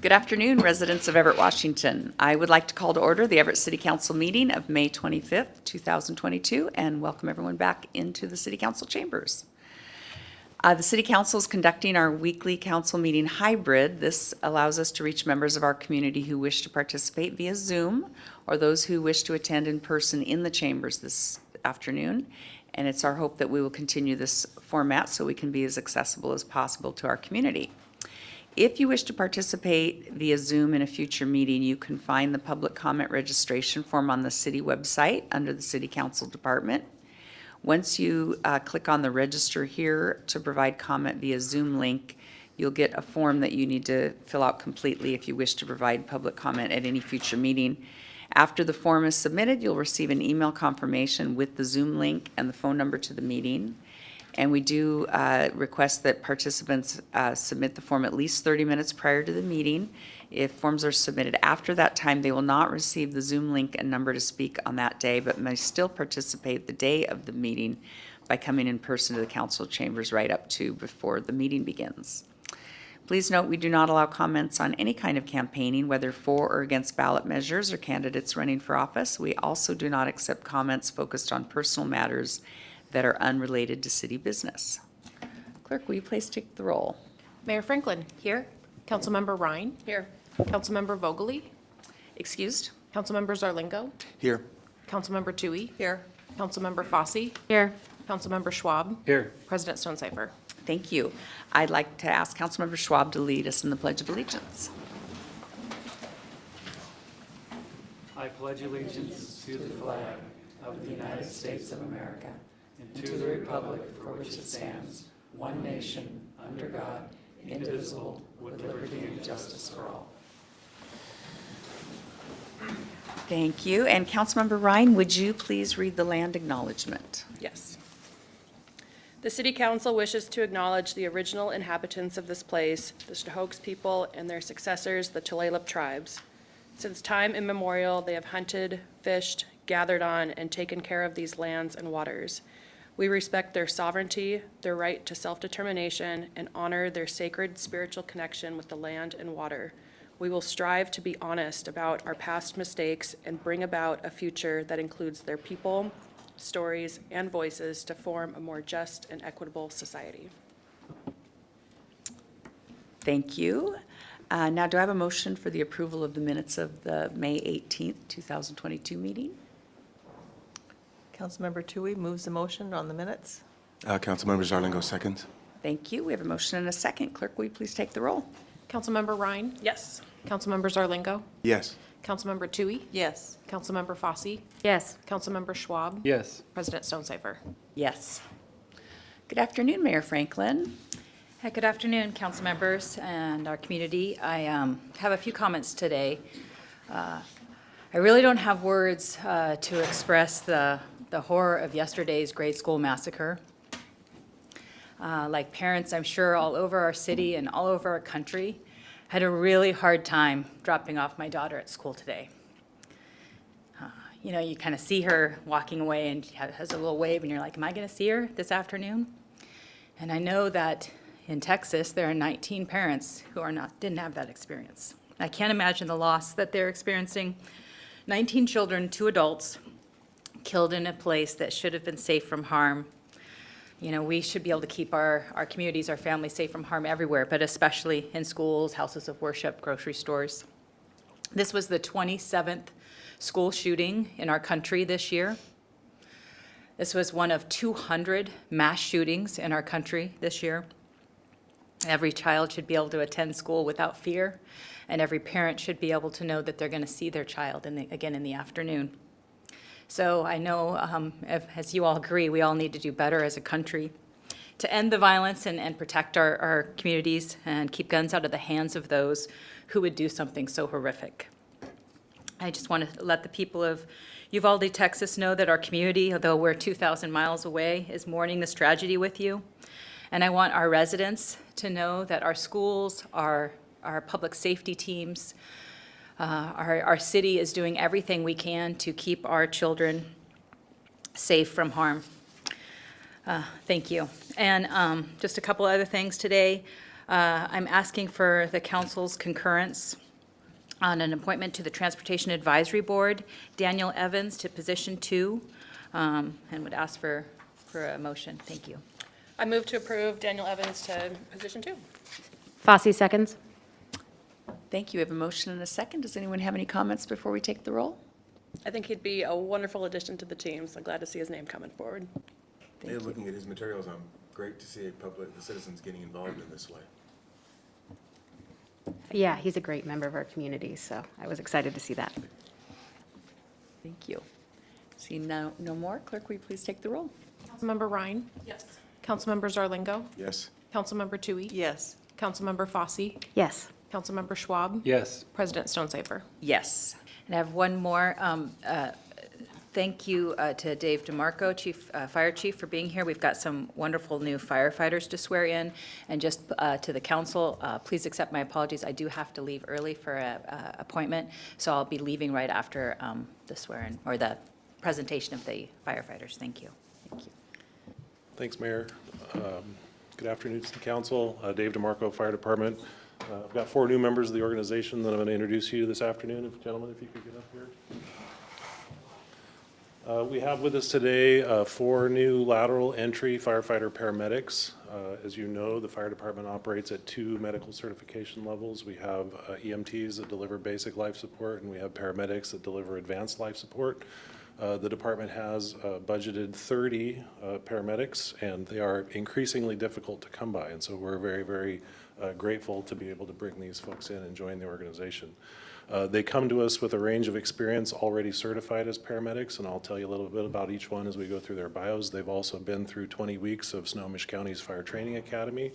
Good afternoon, residents of Everett, Washington. I would like to call to order the Everett City Council meeting of May 25th, 2022, and welcome everyone back into the City Council chambers. The City Council is conducting our weekly council meeting hybrid. This allows us to reach members of our community who wish to participate via Zoom or those who wish to attend in person in the chambers this afternoon. And it's our hope that we will continue this format so we can be as accessible as possible to our community. If you wish to participate via Zoom in a future meeting, you can find the public comment registration form on the city website under the City Council Department. Once you click on the register here to provide comment via Zoom link, you'll get a form that you need to fill out completely if you wish to provide public comment at any future meeting. After the form is submitted, you'll receive an email confirmation with the Zoom link and the phone number to the meeting. And we do request that participants submit the form at least 30 minutes prior to the meeting. If forms are submitted after that time, they will not receive the Zoom link and number to speak on that day, but may still participate the day of the meeting by coming in person to the council chambers right up to before the meeting begins. Please note we do not allow comments on any kind of campaigning, whether for or against ballot measures or candidates running for office. We also do not accept comments focused on personal matters that are unrelated to city business. Clerk, will you please take the roll? Mayor Franklin. Here. Councilmember Ryan. Here. Councilmember Vogely. Excused? Councilmember Zarlingo. Here. Councilmember Tui. Here. Councilmember Fossey. Here. Councilmember Schwab. Here. President Stonecipher. Thank you. I'd like to ask Councilmember Schwab to lead us in the Pledge of Allegiance. I pledge allegiance to the flag of the United States of America and to the republic for which it stands, one nation, under God, indivisible, with liberty and justice for all. Thank you. And Councilmember Ryan, would you please read the land acknowledgement? Yes. The City Council wishes to acknowledge the original inhabitants of this place, the Stahokes people and their successors, the Tulalip tribes. Since time immemorial, they have hunted, fished, gathered on, and taken care of these lands and waters. We respect their sovereignty, their right to self-determination, and honor their sacred spiritual connection with the land and water. We will strive to be honest about our past mistakes and bring about a future that includes their people, stories, and voices to form a more just and equitable society. Thank you. Now, do I have a motion for the approval of the minutes of the May 18th, 2022 meeting? Councilmember Tui moves the motion on the minutes. Councilmember Zarlingo seconds. Thank you. We have a motion and a second. Clerk, will you please take the roll? Councilmember Ryan. Yes. Councilmember Zarlingo. Yes. Councilmember Tui. Yes. Councilmember Fossey. Yes. Councilmember Schwab. Yes. President Stonecipher. Yes. Good afternoon, Mayor Franklin. Hi, good afternoon, council members and our community. I have a few comments today. I really don't have words to express the horror of yesterday's grade school massacre. Like parents, I'm sure all over our city and all over our country, had a really hard time dropping off my daughter at school today. You know, you kind of see her walking away and has a little wave and you're like, am I going to see her this afternoon? And I know that in Texas, there are 19 parents who didn't have that experience. I can't imagine the loss that they're experiencing. 19 children, 2 adults, killed in a place that should have been safe from harm. You know, we should be able to keep our communities, our families safe from harm everywhere, but especially in schools, houses of worship, grocery stores. This was the 27th school shooting in our country this year. This was one of 200 mass shootings in our country this year. Every child should be able to attend school without fear, and every parent should be able to know that they're going to see their child again in the afternoon. So I know, as you all agree, we all need to do better as a country to end the violence and protect our communities and keep guns out of the hands of those who would do something so horrific. I just want to let the people of Uvalde, Texas know that our community, although we're 2,000 miles away, is mourning this tragedy with you. And I want our residents to know that our schools, our public safety teams, our city is doing everything we can to keep our children safe from harm. Thank you. And just a couple other things today. I'm asking for the council's concurrence on an appointment to the Transportation Advisory Board, Daniel Evans to position 2, and would ask for a motion. Thank you. I move to approve Daniel Evans to position 2. Fosse seconds. Thank you. We have a motion and a second. Does anyone have any comments before we take the roll? I think he'd be a wonderful addition to the team, so glad to see his name coming forward. Yeah, looking at his materials, I'm great to see the citizens getting involved in this way. Yeah, he's a great member of our community, so I was excited to see that. Thank you. Seeing no more, clerk, will you please take the roll? Councilmember Ryan. Yes. Councilmember Zarlingo. Yes. Councilmember Tui. Yes. Councilmember Fosse. Yes. Councilmember Schwab. Yes. President Stonecipher. Yes. And I have one more. Thank you to Dave DeMarco, Fire Chief, for being here. We've got some wonderful new firefighters to swear in. And just to the council, please accept my apologies. I do have to leave early for an appointment, so I'll be leaving right after the swearing, or the presentation of the firefighters. Thank you. Thank you. Thanks, Mayor. Good afternoon, City Council. Dave DeMarco, Fire Department. I've got 4 new members of the organization that I'm going to introduce you to this afternoon. Gentlemen, if you could get up here. We have with us today 4 new lateral entry firefighter paramedics. As you know, the fire department operates at 2 medical certification levels. We have EMTs that deliver basic life support, and we have paramedics that deliver advanced life support. The department has budgeted 30 paramedics, and they are increasingly difficult to come by. And so we're very, very grateful to be able to bring these folks in and join the organization. They come to us with a range of experience already certified as paramedics, and I'll tell you a little bit about each one as we go through their bios. They've also been through 20 weeks of Snohomish County's Fire Training Academy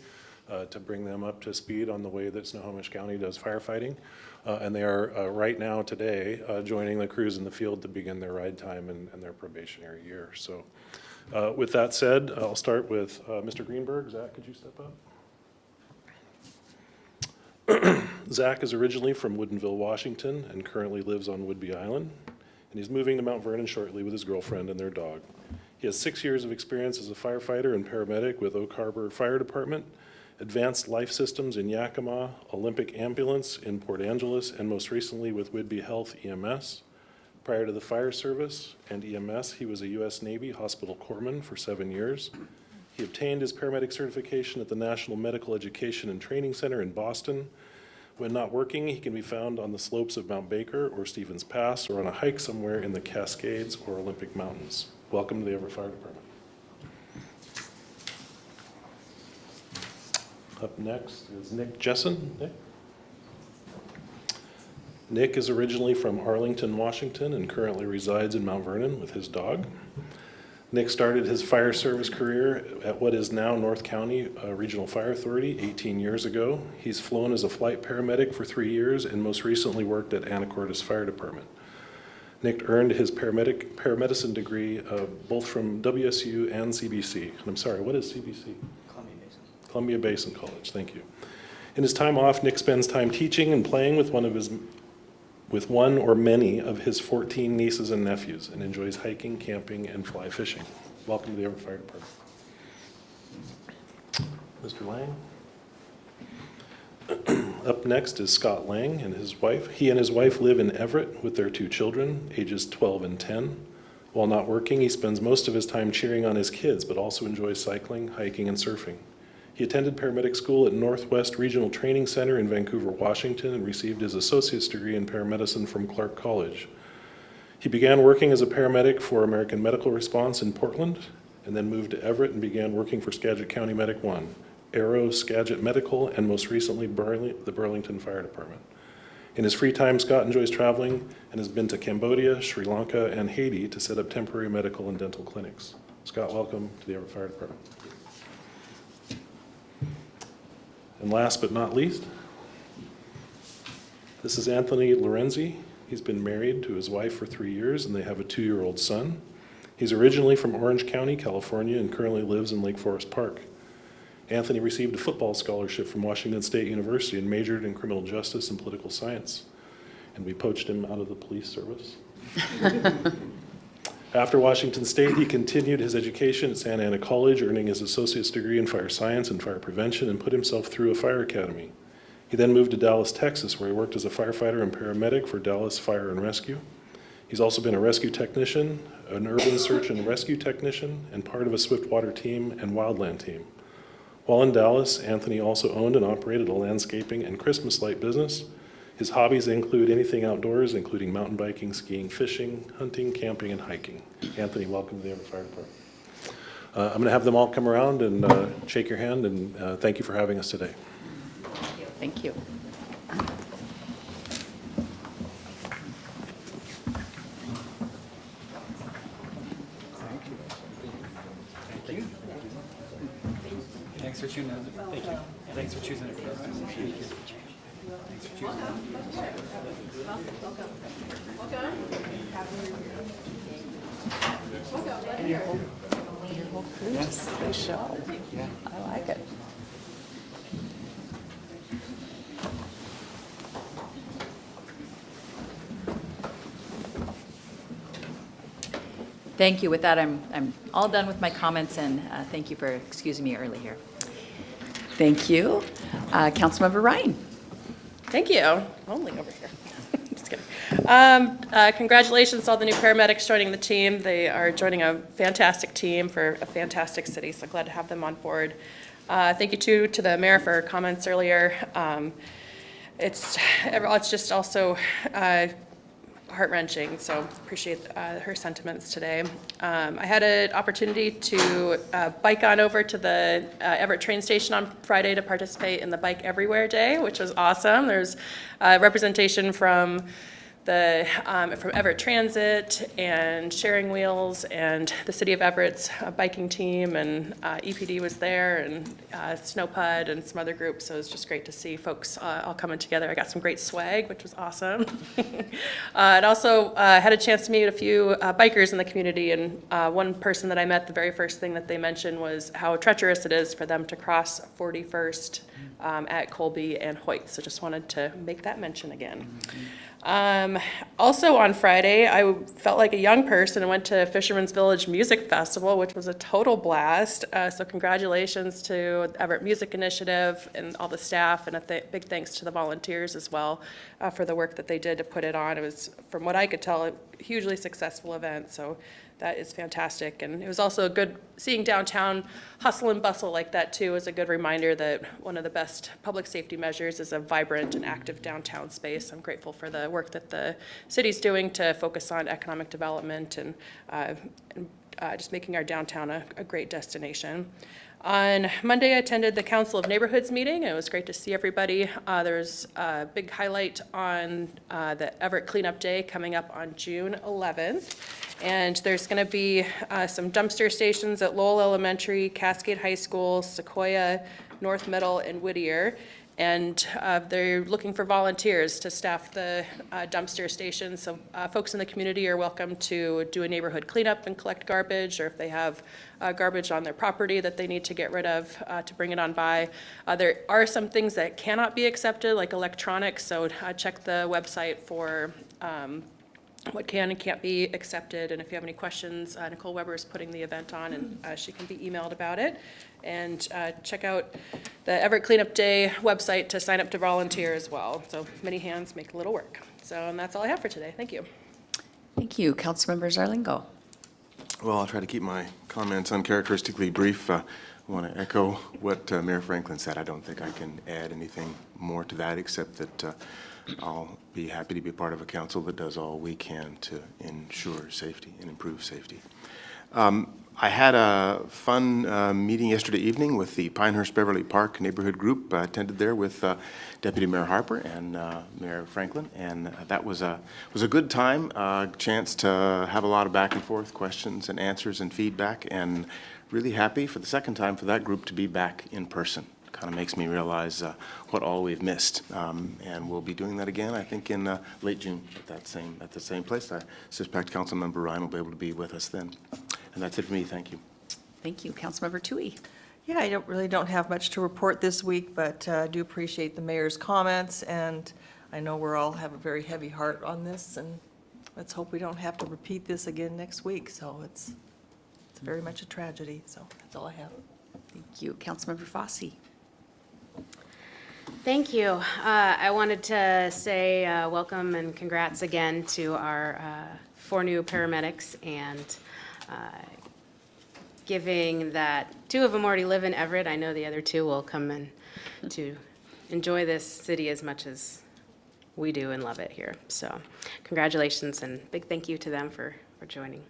to bring them up to speed on the way that Snohomish County does firefighting. And they are right now, today, joining the crews in the field to begin their ride time and their probationary year. So with that said, I'll start with Mr. Greenberg. Zach, could you step up? Zach is originally from Woodinville, Washington, and currently lives on Whidbey Island. And he's moving to Mount Vernon shortly with his girlfriend and their dog. He has 6 years of experience as a firefighter and paramedic with Oak Harbor Fire Department, Advanced Life Systems in Yakima, Olympic Ambulance in Port Angeles, and most recently with Whidbey Health EMS. Prior to the fire service and EMS, he was a U.S. Navy hospital corpsman for 7 years. He obtained his paramedic certification at the National Medical Education and Training Center in Boston. When not working, he can be found on the slopes of Mount Baker or Stevens Pass, or on a hike somewhere in the Cascades or Olympic Mountains. Welcome to the Everett Fire Department. Up next is Nick Jessen. Nick is originally from Arlington, Washington, and currently resides in Mount Vernon with his dog. Nick started his fire service career at what is now North County Regional Fire Authority 18 years ago. He's flown as a flight paramedic for 3 years and most recently worked at Anacortes Fire Department. Nick earned his paramedicine degree both from WSU and CBC. And I'm sorry, what is CBC? Columbia Basin College, thank you. In his time off, Nick spends time teaching and playing with one or many of his 14 nieces and nephews, and enjoys hiking, camping, and fly fishing. Welcome to the Everett Fire Department. Mr. Lang. Up next is Scott Lang and his wife. He and his wife live in Everett with their 2 children, ages 12 and 10. While not working, he spends most of his time cheering on his kids, but also enjoys cycling, hiking, and surfing. He attended paramedic school at Northwest Regional Training Center in Vancouver, Washington, and received his associate's degree in paramedicine from Clark College. He began working as a paramedic for American Medical Response in Portland, and then moved to Everett and began working for Skagit County Medic 1, Arrow, Skagit Medical, and most recently the Burlington Fire Department. In his free time, Scott enjoys traveling and has been to Cambodia, Sri Lanka, and Haiti to set up temporary medical and dental clinics. Scott, welcome to the Everett Fire Department. And last but not least, this is Anthony Lorenzi. He's been married to his wife for 3 years, and they have a 2-year-old son. He's originally from Orange County, California, and currently lives in Lake Forest Park. Anthony received a football scholarship from Washington State University and majored in criminal justice and political science. And we poached him out of the police service. After Washington State, he continued his education at Santa Ana College, earning his associate's degree in fire science and fire prevention, and put himself through a fire academy. He then moved to Dallas, Texas, where he worked as a firefighter and paramedic for Dallas Fire and Rescue. He's also been a rescue technician, an urban search and rescue technician, and part of a swiftwater team and wildland team. While in Dallas, Anthony also owned and operated a landscaping and Christmas light business. His hobbies include anything outdoors, including mountain biking, skiing, fishing, hunting, camping, and hiking. Anthony, welcome to the Everett Fire Department. I'm going to have them all come around and shake your hand, and thank you for having us today. Thank you. Thanks for choosing us. Thank you. Thanks for choosing it for us. Thank you. Thanks for choosing it. And your whole crew just, they show. Yeah. I like it. Thank you. With that, I'm all done with my comments, and thank you for excusing me early here. Thank you. Councilmember Ryan. Thank you. Only over here. Just kidding. Congratulations to all the new paramedics joining the team. They are joining a fantastic team for a fantastic city, so glad to have them on board. Thank you, too, to the mayor for her comments earlier. It's just also heart-wrenching, so appreciate her sentiments today. I had an opportunity to bike on over to the Everett train station on Friday to participate in the Bike Everywhere Day, which was awesome. There's representation from from Everett Transit and Sharing Wheels and the City of Everett's biking team, and EPD was there, and SnowPud and some other groups, so it was just great to see folks all coming together. I got some great swag, which was awesome. And also had a chance to meet a few bikers in the community, and one person that I met, the very first thing that they mentioned was how treacherous it is for them to cross 41st at Colby and Hoyt, so just wanted to make that mention again. Also on Friday, I felt like a young person and went to Fisherman's Village Music Festival, which was a total blast. So congratulations to the Everett Music Initiative and all the staff, and a big thanks to the volunteers as well for the work that they did to put it on. It was, from what I could tell, a hugely successful event, so that is fantastic. And it was also good seeing downtown hustle and bustle like that too, is a good reminder that one of the best public safety measures is a vibrant and active downtown space. I'm grateful for the work that the city's doing to focus on economic development and just making our downtown a great destination. On Monday, I attended the Council of Neighborhoods meeting. It was great to see everybody. There's a big highlight on the Everett Cleanup Day coming up on June 11th. And there's going to be some dumpster stations at Lowell Elementary, Cascade High School, Sequoia, North Middle, and Whittier. And they're looking for volunteers to staff the dumpster stations. So folks in the community are welcome to do a neighborhood cleanup and collect garbage, or if they have garbage on their property that they need to get rid of, to bring it on by. There are some things that cannot be accepted, like electronics, so check the website for what can and can't be accepted. And if you have any questions, Nicole Weber is putting the event on, and she can be emailed about it. And check out the Everett Cleanup Day website to sign up to volunteer as well. So many hands make a little work. So, and that's all I have for today. Thank you. Thank you. Councilmember Zarlingo. Well, I'll try to keep my comments uncharacteristically brief. I want to echo what Mayor Franklin said. I don't think I can add anything more to that, except that I'll be happy to be part of a council that does all we can to ensure safety and improve safety. I had a fun meeting yesterday evening with the Pinehurst Beverly Park neighborhood group. I attended there with Deputy Mayor Harper and Mayor Franklin, and that was a good time. Chance to have a lot of back and forth questions and answers and feedback, and really happy for the second time for that group to be back in person. Kind of makes me realize what all we've missed, and we'll be doing that again, I think, in late June at the same place. I suspect Councilmember Ryan will be able to be with us then. And that's it for me. Thank you. Thank you. Councilmember Toohey. Yeah, I don't have much to report this week, but I do appreciate the mayor's comments, and I know we're all have a very heavy heart on this, and let's hope we don't have to repeat this again next week. So it's very much a tragedy. So that's all I have. Thank you. Councilmember Fosse. Thank you. I wanted to say welcome and congrats again to our 4 new paramedics, and giving that 2 of them already live in Everett, I know the other 2 will come in to enjoy this city as much as we do and love it here. So congratulations and big thank you to them for joining.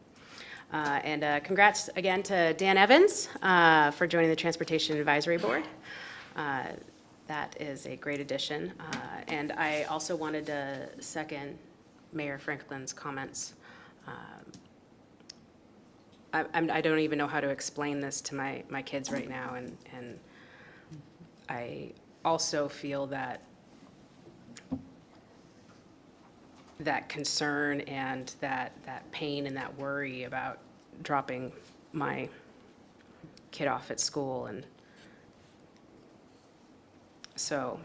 And congrats again to Dan Evans for joining the Transportation Advisory Board. That is a great addition. And I also wanted to second Mayor Franklin's comments. I don't even know how to explain this to my kids right now, and I also feel that concern and that pain and that worry about dropping my kid off at school. And so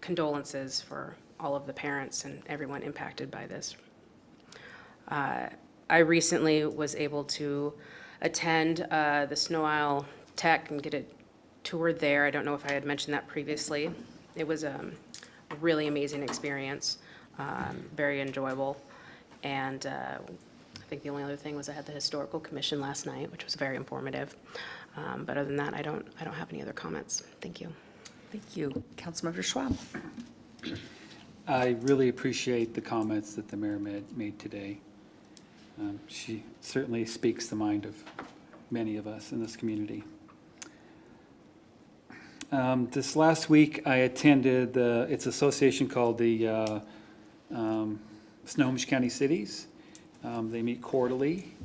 condolences for all of the parents and everyone impacted by this. I recently was able to attend the Snow Isle Tech and get a tour there. I don't know if I had mentioned that previously. It was a really amazing experience, very enjoyable. And I think the only other thing was I had the Historical Commission last night, which was very informative. But other than that, I don't have any other comments. Thank you. Thank you. Councilmember Schwab. I really appreciate the comments that the mayor made today. She certainly speaks the mind of many of us in this community. This last week, I attended its association called the Snohomish County Cities. They meet quarterly,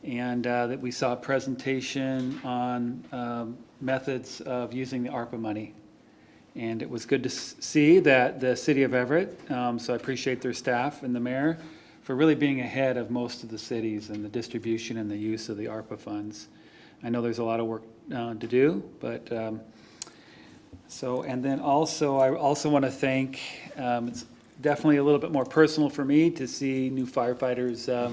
and that we saw a presentation on methods of using the ARPA money. And it was good to see that the city of Everett, so I appreciate their staff and the mayor for really being ahead of most of the cities in the distribution and the use of the ARPA funds. I know there's a lot of work to do, but and then also, I also want to thank, it's definitely a little bit more personal for me to see new firefighters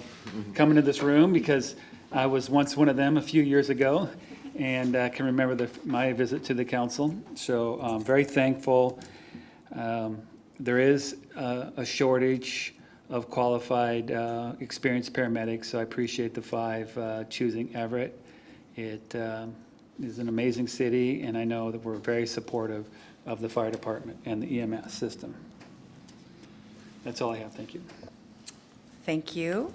come into this room, because I was once one of them a few years ago, and I can remember my visit to the council. So I'm very thankful. There is a shortage of qualified, experienced paramedics, so I appreciate the 5 choosing Everett. It is an amazing city, and I know that we're very supportive of the fire department and the EMS system. That's all I have. Thank you. Thank you.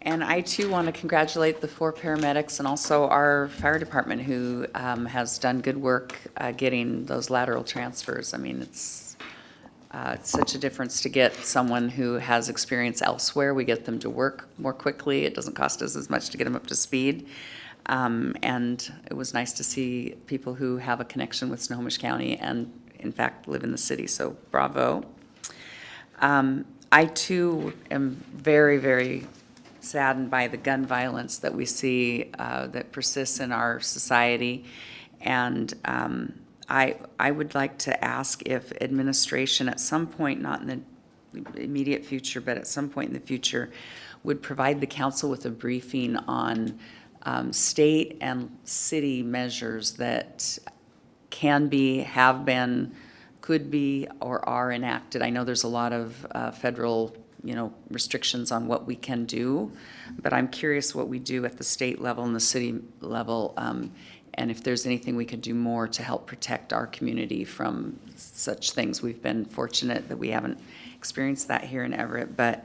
And I too want to congratulate the 4 paramedics and also our fire department, who has done good work getting those lateral transfers. I mean, it's such a difference to get someone who has experience elsewhere. We get them to work more quickly. It doesn't cost us as much to get them up to speed. And it was nice to see people who have a connection with Snohomish County and, in fact, live in the city. So bravo. I too am very, very saddened by the gun violence that we see that persists in our society. And I would like to ask if administration at some point, not in the immediate future, but at some point in the future, would provide the council with a briefing on state and city measures that can be, have been, could be, or are enacted. I know there's a lot of federal, restrictions on what we can do, but I'm curious what we do at the state level and the city level, and if there's anything we could do more to help protect our community from such things. We've been fortunate that we haven't experienced that here in Everett, but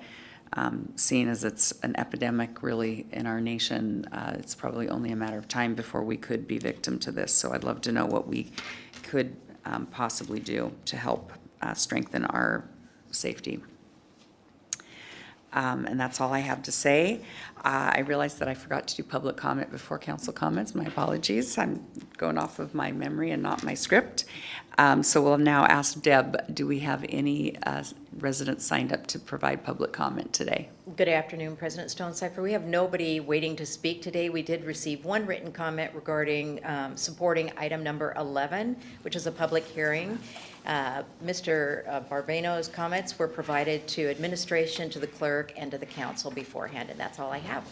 seeing as it's an epidemic really in our nation, it's probably only a matter of time before we could be victim to this. So I'd love to know what we could possibly do to help strengthen our safety. And that's all I have to say. I realized that I forgot to do public comment before council comments. My apologies. I'm going off of my memory and not my script. So we'll now ask Deb, do we have any residents signed up to provide public comment today. Good afternoon, President Stonecipher. We have nobody waiting to speak today. We did receive one written comment regarding supporting item number 11, which is a public hearing. Mr. Barbano's comments were provided to administration, to the clerk, and to the council beforehand, and that's all I have.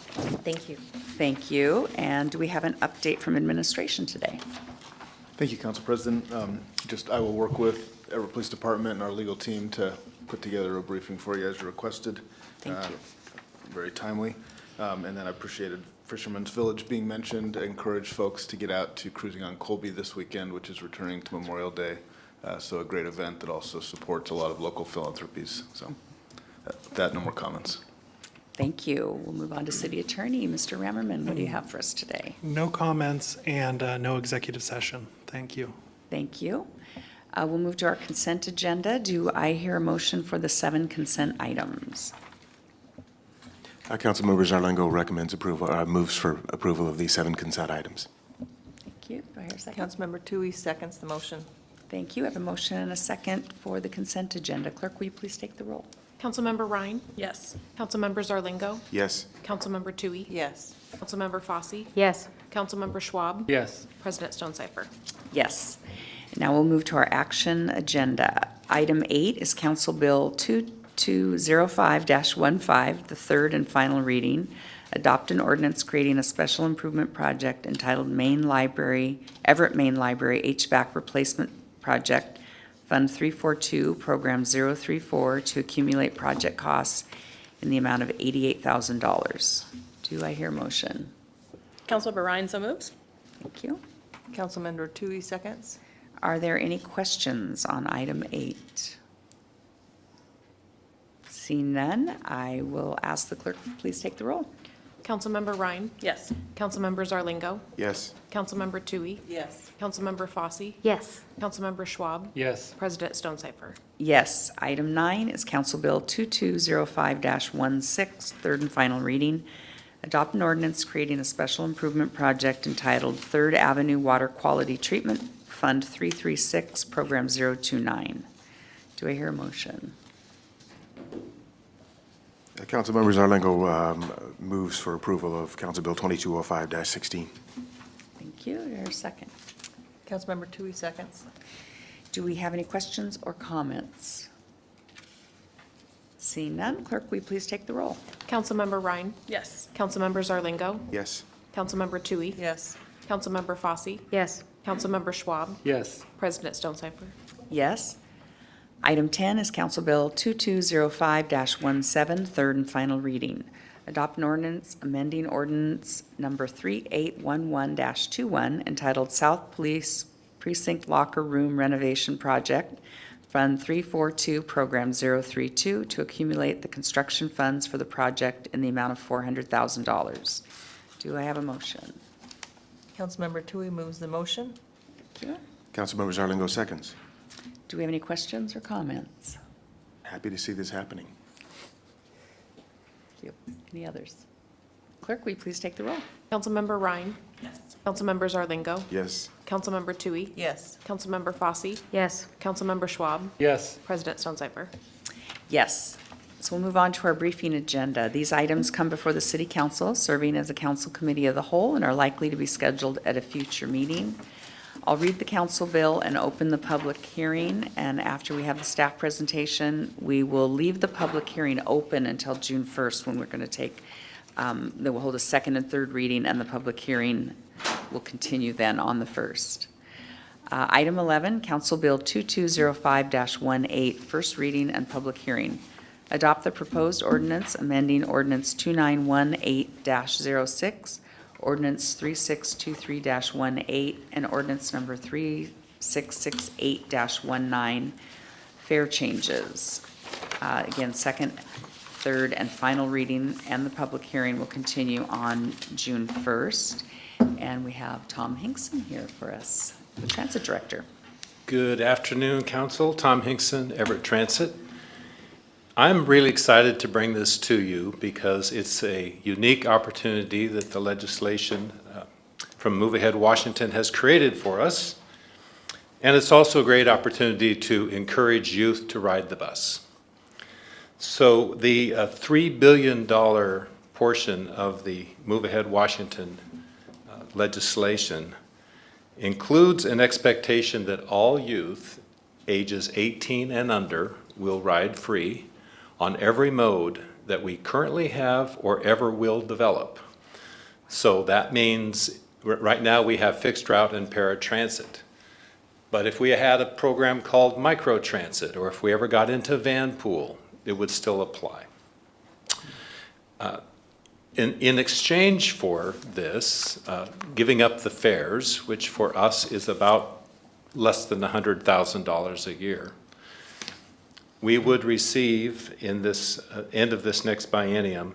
Thank you. Thank you. And do we have an update from administration today? Thank you, Council President. I will work with Everett Police Department and our legal team to put together a briefing for you as requested. Thank you. Very timely. And then I appreciated Fisherman's Village being mentioned. I encourage folks to get out to Cruising on Colby this weekend, which is returning to Memorial Day. So a great event that also supports a lot of local philanthropies. So that, no more comments. Thank you. We'll move on to City Attorney. Mr. Rammerman, what do you have for us today? No comments and no executive session. Thank you. Thank you. We'll move to our consent agenda. Do I hear a motion for the 7 consent items? Councilmember Zarlengo recommends approval, moves for approval of the 7 consent items. Thank you. Do I hear a second? Councilmember Tui seconds the motion. Thank you. I have a motion and a second for the consent agenda. Clerk, will you please take the roll? Councilmember Ryan? Yes. Councilmember Zarlingo? Yes. Councilmember Tui? Yes. Councilmember Fosse? Yes. Councilmember Schwab? Yes. President Stonecipher? Yes. Now we'll move to our action agenda. Item 8 is Council Bill 2205-15, the third and final reading. Adopt an ordinance creating a special improvement project entitled Everett Main Library HVAC Replacement Project, Fund 342, Program 034, to accumulate project costs in the amount of $88,000. Do I hear a motion? Councilmember Ryan, so moves. Thank you. Councilmember Tui seconds. Are there any questions on item 8? Seeing none, I will ask the clerk to please take the roll. Councilmember Ryan? Yes. Councilmember Zarlingo? Yes. Councilmember Tui? Yes. Councilmember Fosse? Yes. Councilmember Schwab? Yes. President Stonecipher? Yes. Item 9 is Council Bill 2205-16, third and final reading. Adopt an ordinance creating a special improvement project entitled Third Avenue Water Quality Treatment, Fund 336, Program 029. Do I hear a motion? Councilmember Zarlengo moves for approval of Council Bill 2205-16. Thank you. Do I hear a second? Councilmember Tui seconds. Do we have any questions or comments? Seeing none, clerk, will you please take the roll? Councilmember Ryan? Yes. Councilmember Zarlingo? Yes. Councilmember Tui? Yes. Councilmember Fosse? Yes. Councilmember Schwab? Yes. President Stonecipher? Yes. Item 10 is Council Bill 2205-17, third and final reading. Adopt an ordinance amending ordinance number 3811-21 entitled South Police Precinct Locker Room Renovation Project, Fund 342, Program 032, to accumulate the construction funds for the project in the amount of $400,000. Do I have a motion? Councilmember Tui moves the motion. Thank you. Councilmember Zarlengo seconds. Do we have any questions or comments? Happy to see this happening. Thank you. Any others? Clerk, will you please take the roll? Councilmember Ryan? Yes. Councilmember Zarlingo? Yes. Councilmember Tui? Yes. Councilmember Fosse? Yes. Councilmember Schwab? Yes. President Stonecipher? Yes. So we'll move on to our briefing agenda. These items come before the City Council, serving as a council committee of the whole, and are likely to be scheduled at a future meeting. I'll read the council bill and open the public hearing, and after we have the staff presentation, we will leave the public hearing open until June 1st, when we're going to take, then we'll hold a second and third reading, and the public hearing will continue then on the 1st. Item 11, Council Bill 2205-18, first reading and public hearing. Adopt the proposed ordinance amending Ordinance 2918-06, Ordinance 3623-18, and Ordinance number 3668-19, fare changes. Again, second, third, and final reading, and the public hearing will continue on June 1st. And we have Tom Hinkson here for us, the Transit Director. Good afternoon, Council. Tom Hinkson, Everett Transit. I'm really excited to bring this to you because it's a unique opportunity that the legislation from Move Ahead Washington has created for us. And it's also a great opportunity to encourage youth to ride the bus. So the $3 billion portion of the Move Ahead Washington legislation includes an expectation that all youth ages 18 and under will ride free on every mode that we currently have or ever will develop. So that means right now we have fixed route and paratransit. But if we had a program called microtransit, or if we ever got into van pool, it would still apply. In exchange for this, giving up the fares, which for us is about less than $100,000 a year, we would receive in this end of this next biennium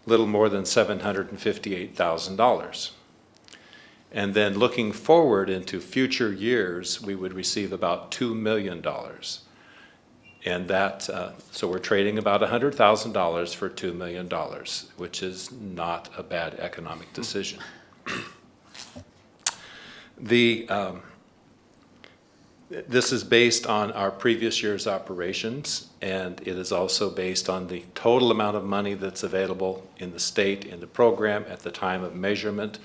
little more than $758,000. And then looking forward into future years, we would receive about $2 million. And that, so we're trading about $100,000 for $2 million, which is not a bad economic decision. This is based on our previous year's operations, and it is also based on the total amount of money that's available in the state, in the program at the time of measurement.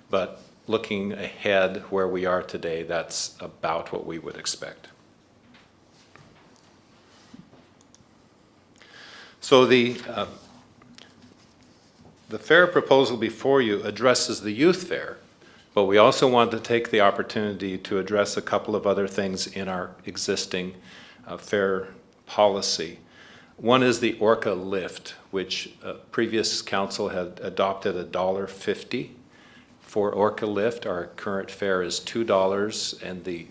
But looking ahead where we are today, that's about what we would expect. So the fare proposal before you addresses the youth fare, but we also want to take the opportunity to address a couple of other things in our existing fare policy. One is the Orca Lift, which previous council had adopted $1.50 for Orca Lift. Our current fare is $2, and the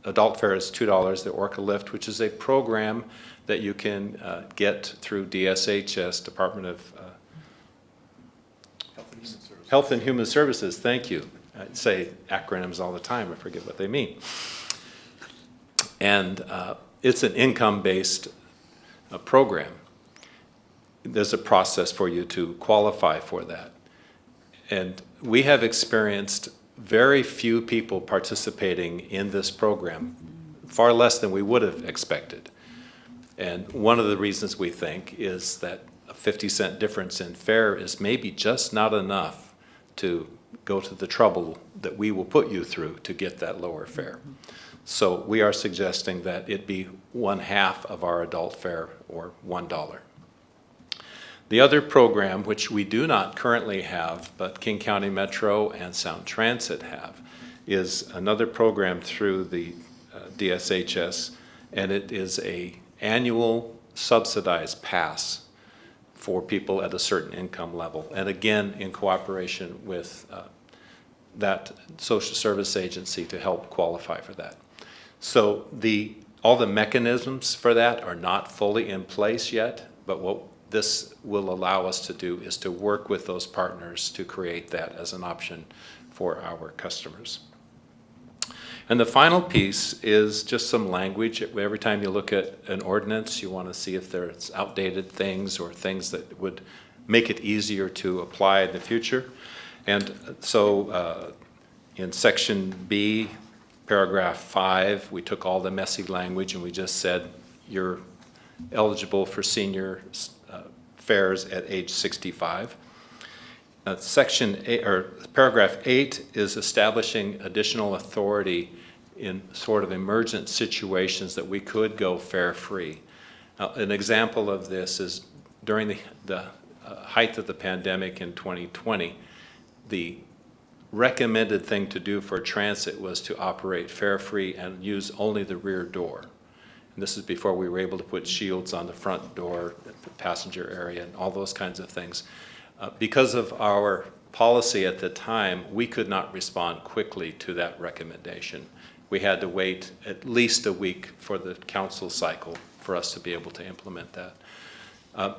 adult fare is $2. The Orca Lift, which is a program that you can get through DSHS, Department of Health and Human Services. Thank you. I say acronyms all the time. I forget what they mean. And it's an income-based program. There's a process for you to qualify for that. And we have experienced very few people participating in this program, far less than we would have expected. And one of the reasons we think is that a 50-cent difference in fare is maybe just not enough to go to the trouble that we will put you through to get that lower fare. So we are suggesting that it be 1/2 of our adult fare, or $1. The other program, which we do not currently have, but King County Metro and Sound Transit have, is another program through the DSHS, and it is a annual subsidized pass for people at a certain income level, and again in cooperation with that social service agency to help qualify for that. So all the mechanisms for that are not fully in place yet, but what this will allow us to do is to work with those partners to create that as an option for our customers. And the final piece is just some language. Every time you look at an ordinance, you want to see if there's outdated things or things that would make it easier to apply in the future. And so in section B, paragraph 5, we took all the messy language and we just said you're eligible for senior fares at age 65. Section 8, or paragraph 8, is establishing additional authority in sort of emergent situations that we could go fare free. An example of this is during the height of the pandemic in 2020, the recommended thing to do for transit was to operate fare free and use only the rear door. And this is before we were able to put shields on the front door, the passenger area, and all those kinds of things. Because of our policy at the time, we could not respond quickly to that recommendation. We had to wait at least a week for the council cycle for us to be able to implement that.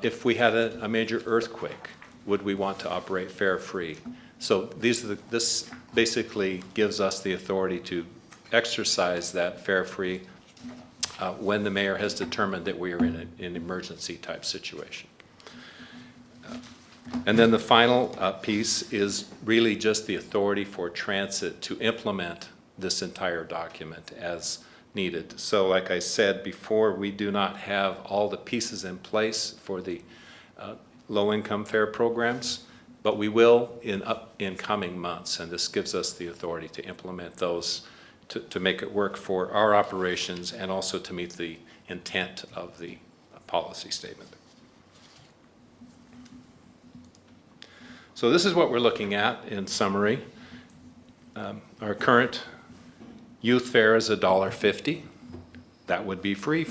If we had a major earthquake, would we want to operate fare free? So this basically gives us the authority to exercise that fare free when the mayor has determined that we are in an emergency type situation. And then the final piece is really just the authority for transit to implement this entire document as needed. So like I said before, we do not have all the pieces in place for the low-income fare programs, but we will in coming months, and this gives us the authority to implement those to make it work for our operations and also to meet the intent of the policy statement. So this is what we're looking at in summary. Our current youth fare is $1.50. That would be free.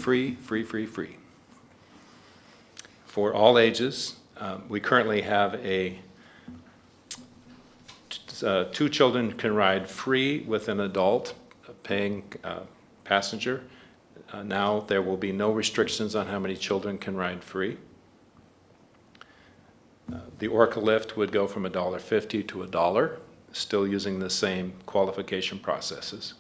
For all ages, we currently have two children can ride free with an adult paying passenger. Now there will be no restrictions on how many children can ride free. The Orca Lift would go from $1.50 to $1, still using the same qualification processes.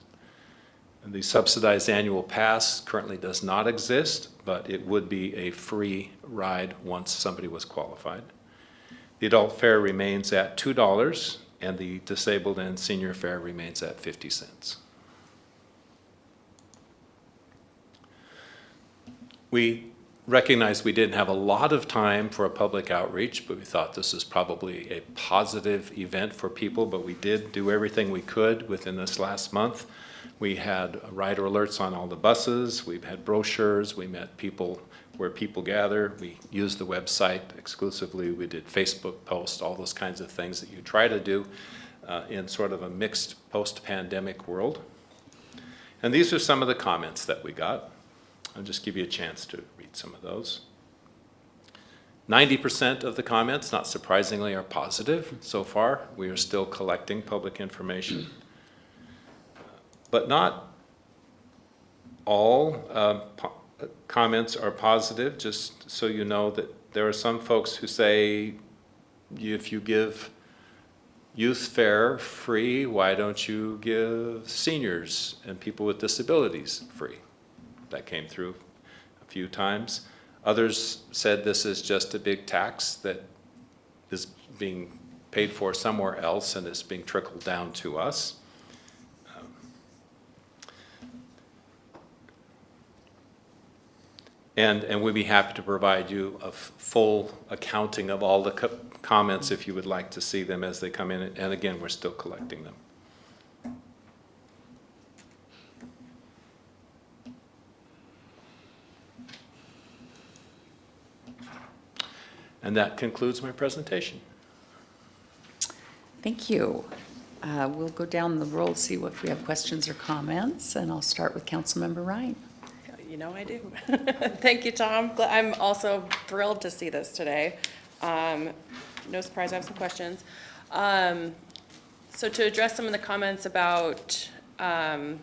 And the subsidized annual pass currently does not exist, but it would be a free ride once somebody was qualified. The adult fare remains at $2, and the disabled and senior fare remains at 50 cents. We recognized we didn't have a lot of time for a public outreach, but we thought this is probably a positive event for people, but we did do everything we could within this last month. We had rider alerts on all the buses, we've had brochures, we met people where people gather, we used the website exclusively, we did Facebook posts, all those kinds of things that you try to do in sort of a mixed post-pandemic world. And these are some of the comments that we got. I'll just give you a chance to read some of those. 90% of the comments, not surprisingly, are positive so far. We are still collecting public information. But not all comments are positive, just so you know that there are some folks who say, if you give youth fare free, why don't you give seniors and people with disabilities free? That came through a few times. Others said this is just a big tax that is being paid for somewhere else and is being trickled down to us. And we'd be happy to provide you a full accounting of all the comments if you would like to see them as they come in. And again, we're still collecting them. And that concludes my presentation. Thank you. We'll go down the roll, see if we have questions or comments, and I'll start with Councilmember Ryan. You know I do. Thank you, Tom. I'm also thrilled to see this today. No surprise, I have some questions. So to address some of the comments about how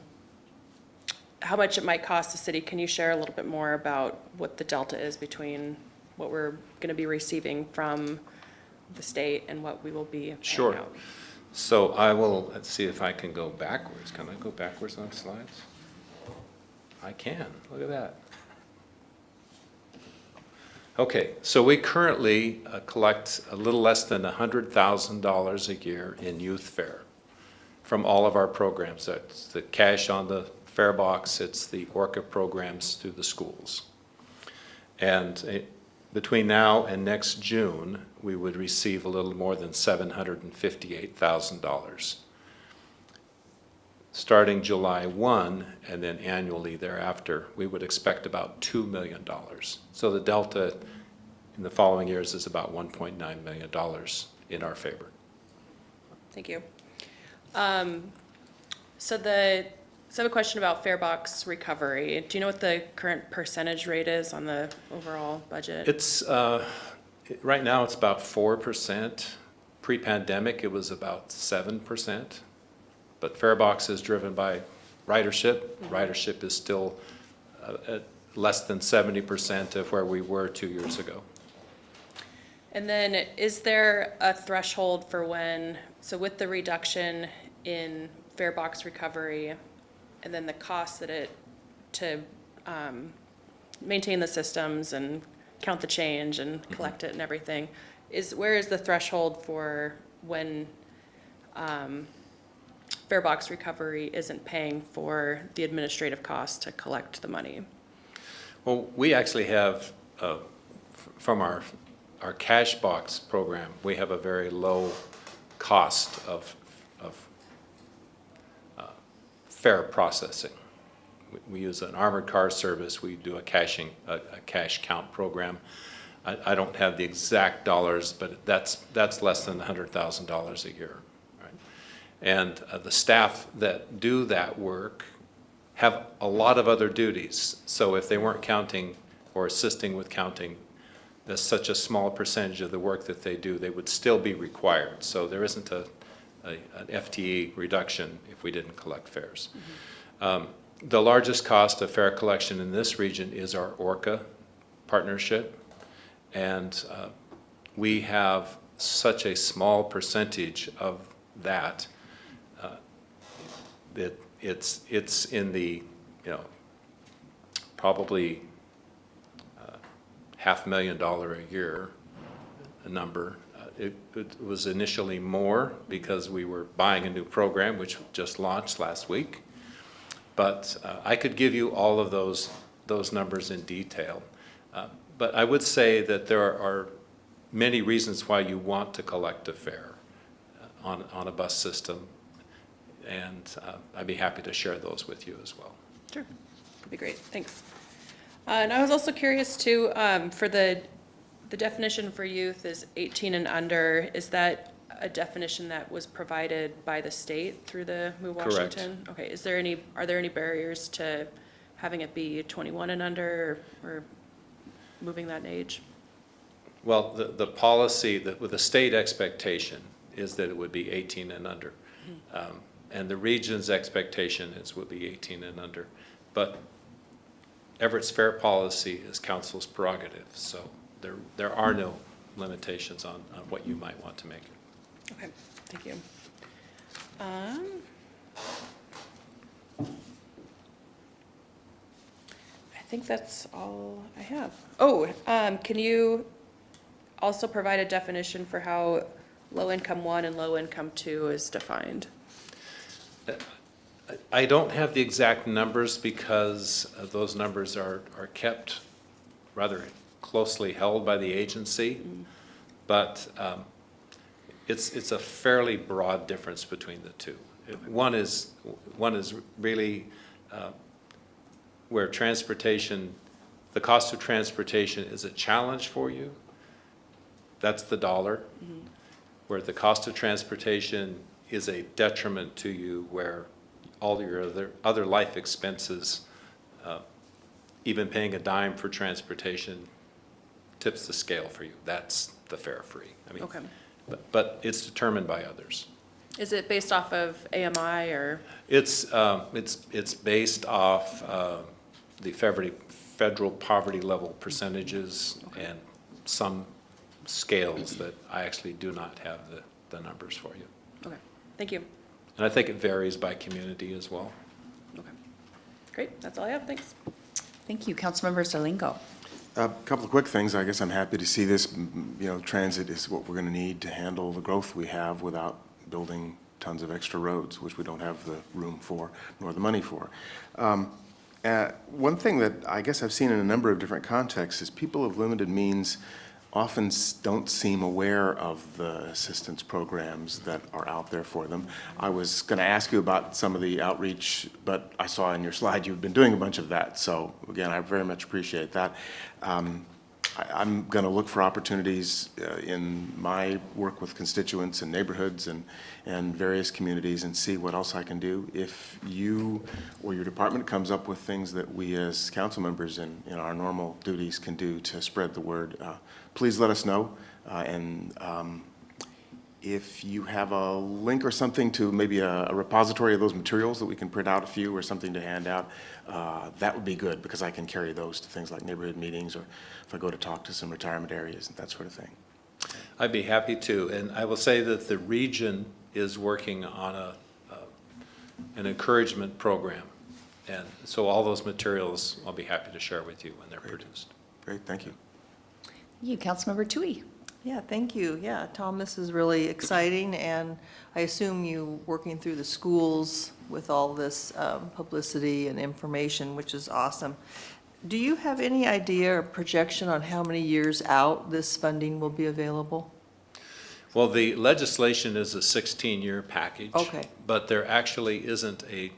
much it might cost the city, can you share a little bit more about what the delta is between what we're going to be receiving from the state and what we will be paying Sure. out? So I will, let's see if I can go backwards. Can I go backwards on slides? I can, look at that. Okay, so we currently collect a little less than $100,000 a year in youth fare from all of our programs. That's the cash on the Farebox, it's the Orca programs through the schools. And between now and next June, we would receive a little more than $758,000. Starting July 1 and then annually thereafter, we would expect about $2 million. So the delta in the following years is about $1.9 million in our favor. Thank you. So I have a question about Farebox Recovery. Do you know what the current percentage rate is on the overall budget? It's, right now it's about 4%. Pre-pandemic, it was about 7%. But Farebox is driven by ridership. Ridership is still at less than 70% of where we were 2 years ago. And then is there a threshold for when, so with the reduction in Farebox Recovery and then the cost that it, to maintain the systems and count the change and collect it and everything, where is the threshold for when Farebox Recovery isn't paying for the administrative costs to collect the money. Well, we actually have, from our cash box program, we have a very low cost of fare processing. We use an armored car service. We do a cash count program. I don't have the exact dollars, but that's less than $100,000 a year, right? And the staff that do that work have a lot of other duties. So if they weren't counting or assisting with counting, that's such a small percentage of the work that they do, they would still be required. So there isn't an FTE reduction if we didn't collect fares. The largest cost of fare collection in this region is our Orca partnership. And we have such a small percentage of that that it's in the, probably $500,000 a year number. It was initially more because we were buying a new program which just launched last week. But I could give you all of those numbers in detail. But I would say that there are many reasons why you want to collect a fare on a bus system. And I'd be happy to share those with you as well. Sure, that'd be great, thanks. And I was also curious too, for the definition for youth is 18 and under. Is that a definition that was provided by the state through the Move Correct. Washington? Okay, are there any barriers to having it be 21 and under or moving that age? Well, the policy, with the state expectation is that it would be 18 and under. And the region's expectation would be 18 and under. But Everett's fare policy is council's prerogative, so there are no limitations on what you might want to make it. Okay, thank you. I think that's all I have. Oh, can you also provide a definition for how low-income 1 and low-income 2 is defined? I don't have the exact numbers because those numbers are kept rather closely held by the agency, but it's a fairly broad difference between the two. One is really where transportation, the cost of transportation is a challenge for you. That's the dollar. Where the cost of transportation is a detriment to you, where all your other life expenses, even paying a dime for transportation, tips the scale for you. That's the fare free. I mean, Okay. But it's determined by others. Is it based off of AMI or? It's based off the federal poverty level percentages and some scales that I actually do not have the numbers for you. Okay, thank you. And I think it varies by community as well. Okay, great, that's all I have, thanks. Thank you. Councilmember Serlingo. A couple of quick things. I guess I'm happy to see this. Transit is what we're going to need to handle the growth we have without building tons of extra roads, which we don't have the room for nor the money for. One thing that I guess I've seen in a number of different contexts is people of limited means often don't seem aware of the assistance programs that are out there for them. I was going to ask you about some of the outreach, but I saw in your slide you've been doing a bunch of that. So again, I very much appreciate that. I'm going to look for opportunities in my work with constituents and neighborhoods and various communities and see what else I can do. If you or your department comes up with things that we as council members in our normal duties can do to spread the word, please let us know. If you have a link or something to maybe a repository of those materials that we can print out a few or something to hand out, that would be good, because I can carry those to things like neighborhood meetings, or if I go to talk to some retirement areas and that sort of thing. I'd be happy to, and I will say that the region is working on an encouragement program, and so all those materials I'll be happy to share with you when they're produced. Great, thank you. You, Councilmember Toohey. Yeah, thank you. Yeah, Tom, this is really exciting, and I assume you working through the schools with all this publicity and information, which is awesome. Do you have any idea or projection on how many years out this funding will be available? Well, the legislation is a 16-year package. Okay. But there actually isn't a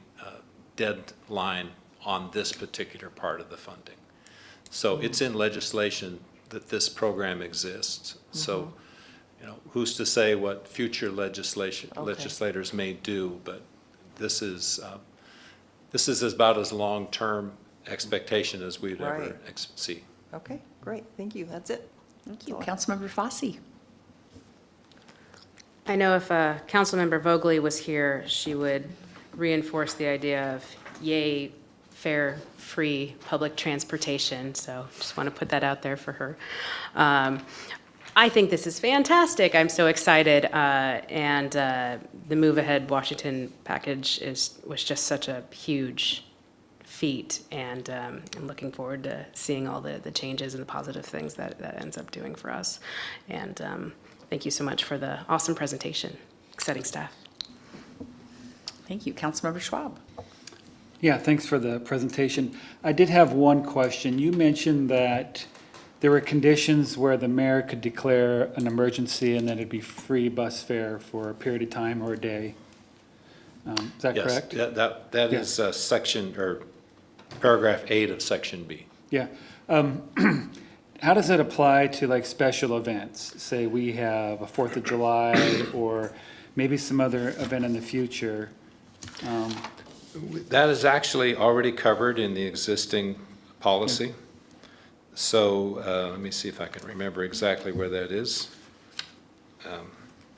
deadline on this particular part of the funding. So it's in legislation that this program exists. So, you know, who's to say what future legislators may do, but this is about as long-term expectation as we'd ever Right. see. Okay, great, thank you, that's it. Thank you. Councilmember Fosse. I know if Councilmember Vogely was here, she would reinforce the idea of yay, fare, free public transportation, so just want to put that out there for her. I think this is fantastic. I'm so excited, and the Move Ahead Washington package was just such a huge feat, and I'm looking forward to seeing all the changes and the positive things that ends up doing for us. And thank you so much for the awesome presentation. Exciting stuff. Thank you. Councilmember Schwab. Yeah, thanks for the presentation. I did have one question. You mentioned that there were conditions where the mayor could declare an emergency and then it'd be free bus fare for a period of time or a day. Is that correct? Yes, that is section, or paragraph 8 of section B. Yeah. How does it apply to like special events? Say we have a 4th of July or maybe some other event in the future. That is actually already covered in the existing policy. So let me see if I can remember exactly where that is.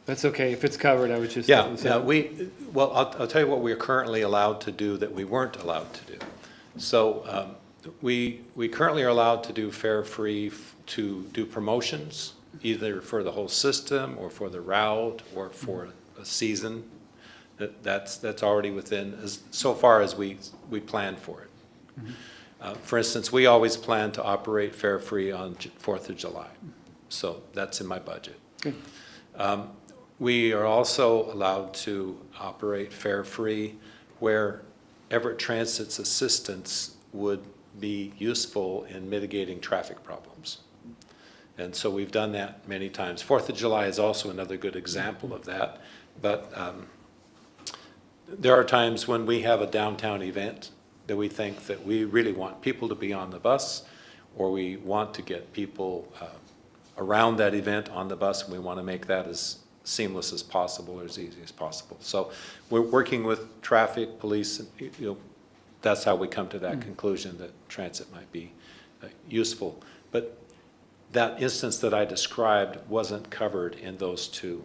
That's okay. If it's covered, I would just. Yeah, well, I'll tell you what we're currently allowed to do that we weren't allowed to do. So we currently are allowed to do fare-free to do promotions, either for the whole system or for the route or for a season. That's already within, so far as we planned for it. For instance, we always plan to operate fare-free on 4th of July. So that's in my budget. Good. We are also allowed to operate fare-free where Everett Transit's assistance would be useful in mitigating traffic problems. And so we've done that many times. 4th of July is also another good example of that. But there are times when we have a downtown event that we think that we really want people to be on the bus, or we want to get people around that event on the bus, and we want to make that as seamless as possible or as easy as possible. So we're working with traffic, police, and, you know, that's how we come to that conclusion that transit might be useful. But that instance that I described wasn't covered in those two.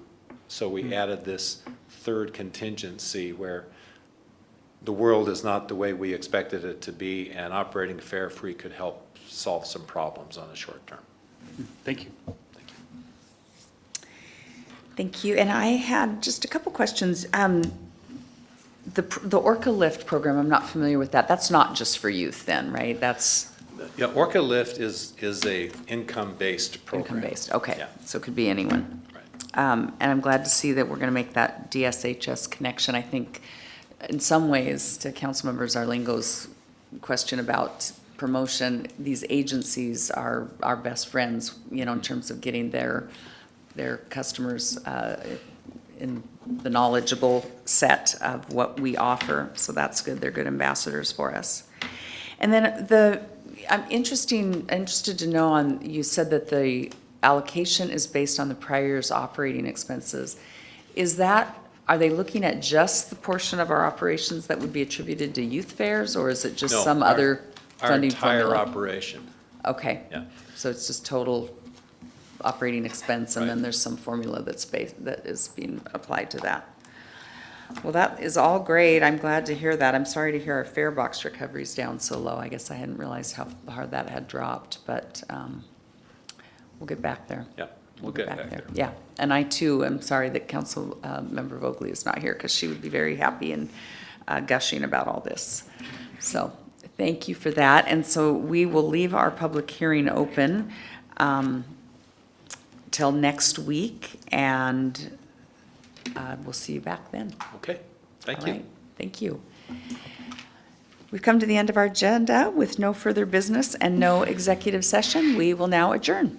So we added this third contingency where the world is not the way we expected it to be, and operating fare-free could help solve some problems on the short term. Thank you. Thank you. And I had just a couple questions. The Orca Lift program, I'm not familiar with that. That's not just for youth then, right? That's Yeah, Orca Lift is a income-based program. income-based. Okay. Yeah. So it could be anyone. Right. And I'm glad to see that we're going to make that DSHS connection. I think in some ways, to Councilmember Zarlingo's question about promotion, these agencies are our best friends, you know, in terms of getting their customers in the knowledgeable set of what we offer. So that's good. They're good ambassadors for us. And then I'm interested to know you said that the allocation is based on the prior year's operating expenses. Are they looking at just the portion of our operations that would be attributed to youth fairs, or is it just No, some other funding formula? Our entire operation. Okay. Yeah. So it's just total operating expense, and then Right. there's some formula that is being applied to that. Well, that is all great. I'm glad to hear that. I'm sorry to hear our Farebox Recovery is down so low. I guess I hadn't realized how hard that had dropped, but we'll get back there. Yeah, we'll get back there. Yeah, and I too am sorry that Council Member Vogely is not here, because she would be very happy and gushing about all this. So thank you for that. And so we will leave our public hearing open. till next week, and we'll see you back then. Okay, thank All you. right, thank you. We've come to the end of our agenda with no further business and no executive session. We will now adjourn.